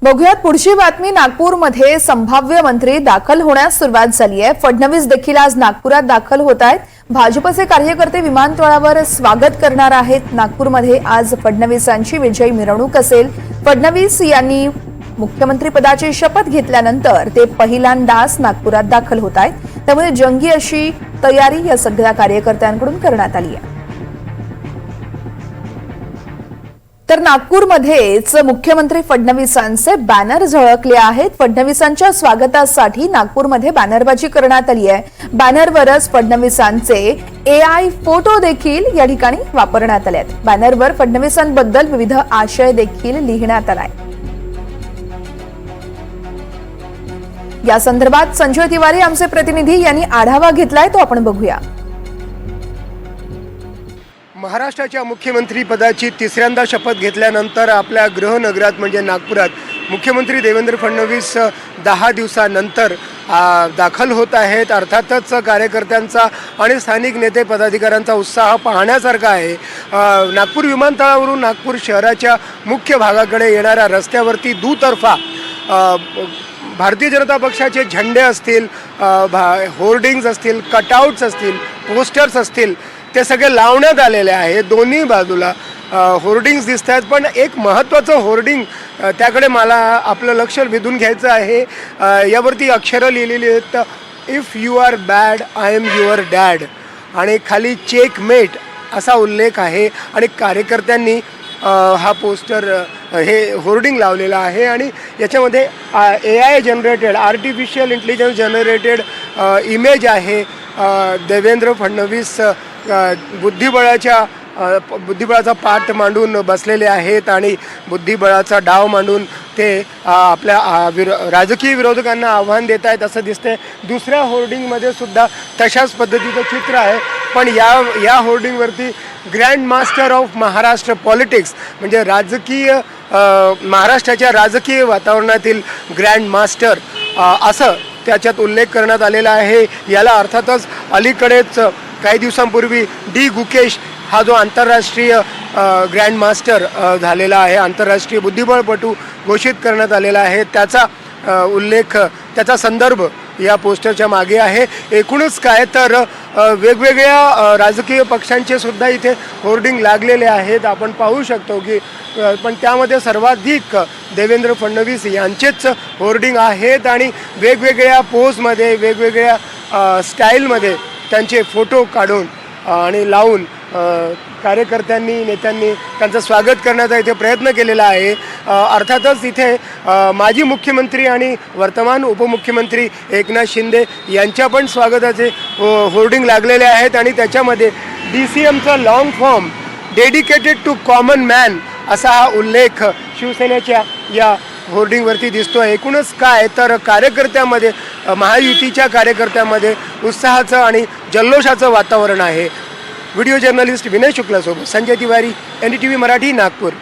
बघूयात पुढची बातमी। नागपूरमध्ये संभाव्य मंत्री दाखल होण्यास सुरुवात झाली आहे। फडणवीस देखील आज नागपुरात दाखल होत आहेत। भाजपचे कार्यकर्ते विमानतळावर स्वागत करणार आहेत। नागपूरमध्ये आज फडणवीसांची विजयी मिरवणूक असेल। फडणवीस यांनी मुख्यमंत्री पदाची शपथ घेतल्यानंतर ते पहिल्यांदाच नागपुरात दाखल होत आहेत। त्यामुळे जंगी अशी तयारी या सगळ्या कार्यकर्त्यांकडून करण्यात आली आहे। तर नागपूरमध्येच मुख्यमंत्री फडणवीसांचे बॅनर झळकले आहेत। फडणवीसांच्या स्वागतासाठी नागपूरमध्ये बॅनरबाजी करण्यात आली आहे। बॅनरवरच फडणवीसांचे एआय फोटो देखील या ठिकाणी वापरण्यात आले आहेत। बॅनरवर फडणवीसांबद्दल विविध आशय देखील लिहिण्यात आलाय। या संदर्भात संजय तिवारी आमचे प्रतिनिधी यांनी आढावा घेतलाय, तो आपण बघूया। महाराष्ट्राच्या मुख्यमंत्री पदाची तिसऱ्यांदा शपथ घेतल्यानंतर आपल्या गृहनगरात म्हणजे नागपुरात मुख्यमंत्री देवेंद्र फडणवीस 10 दिवसानंतर दाखल होत आहेत। अर्थातच कार्यकर्त्यांचा आणि स्थानिक नेते पदाधिकाऱ्यांचा उत्साह पाहण्यासारखा आहे। नागपूर विमानतळावरून नागपूर शहराच्या मुख्य भागाकडे येणाऱ्या रस्त्यावरती दुतर्फा भारतीय जनता पक्षाचे झेंडे असतील, होर्डिंग्स असतील, कटआउट्स असतील, पोस्टर्स असतील, ते सगळे लावण्यात आलेले आहे। दोन्ही बाजूला होर्डिंग्स दिसत आहेत, पण एक महत्त्वाचं होर्डिंग त्याकडे मला आपलं लक्ष वेधून घ्यायचं आहे। यावरती अक्षरं लिहिलेली आहेत, if you are bad I am your dad, आणि खाली चेकमेट असा उल्लेख आहे। आणि कार्यकर्त्यांनी हा पोस्टर हे होर्डिंग लावलेला आहे आणि याच्यामध्ये AI generated artificial intelligence generated image आहे। देवेंद्र फडणवीस बुद्धिबळाचा पाठ मांडून बसलेले आहेत आणि बुद्धिबळाचा डाव मांडून ते आपल्या राजकीय विरोधकांना आव्हान देत आहेत असं दिसतंय। दुसऱ्या होर्डिंगमध्ये सुद्धा तशाच पद्धतीचं चित्र आहे, पण या होर्डिंगवरती grand master of Maharashtra politics म्हणजे महाराष्ट्राच्या राजकीय वातावरणातील ग्रँड मास्टर असं त्याच्यात उल्लेख करण्यात आलेला आहे। याला अर्थातच अलीकडेच काही दिवसांपूर्वी डी गुकेश हा जो आंतरराष्ट्रीय ग्रँड मास्टर झालेला आहे, आंतरराष्ट्रीय बुद्धिबळपटू घोषित करण्यात आलेला आहे, त्याचा उल्लेख, त्याचा संदर्भ या पोस्टरच्या मागे आहे। एकूणच काय तर वेगवेगळ्या राजकीय पक्षांचे सुद्धा इथे होर्डिंग लागलेले आहेत, आपण पाहू शकतो की पण त्यामध्ये सर्वाधिक देवेंद्र फडणवीस यांचेच होर्डिंग आहेत आणि वेगवेगळ्या पोजमध्ये वेगवेगळ्या स्टाईलमध्ये त्यांचे फोटो काढून आणि लावून कार्यकर्त्यांनी नेत्यांनी त्यांचं स्वागत करण्याचा इथे प्रयत्न केलेला आहे। अर्थातच इथे माजी मुख्यमंत्री आणि वर्तमान उपमुख्यमंत्री एकनाथ शिंदे यांच्या पण स्वागताचे होर्डिंग लागलेले आहेत आणि त्याच्यामध्ये DCMचा long form dedicated to common man असा हा उल्लेख शिवसेनेच्या या होर्डिंगवरती दिसतोय। एकूणच काय तर कार्यकर्त्यामध्ये, महायुतीच्या कार्यकर्त्यामध्ये उत्साहाचं आणि जल्लोषाचं वातावरण आहे। व्हिडिओ जर्नलिस्ट विनय शुक्लासोबत संजय तिवारी, NDTV मराठी, नागपूर।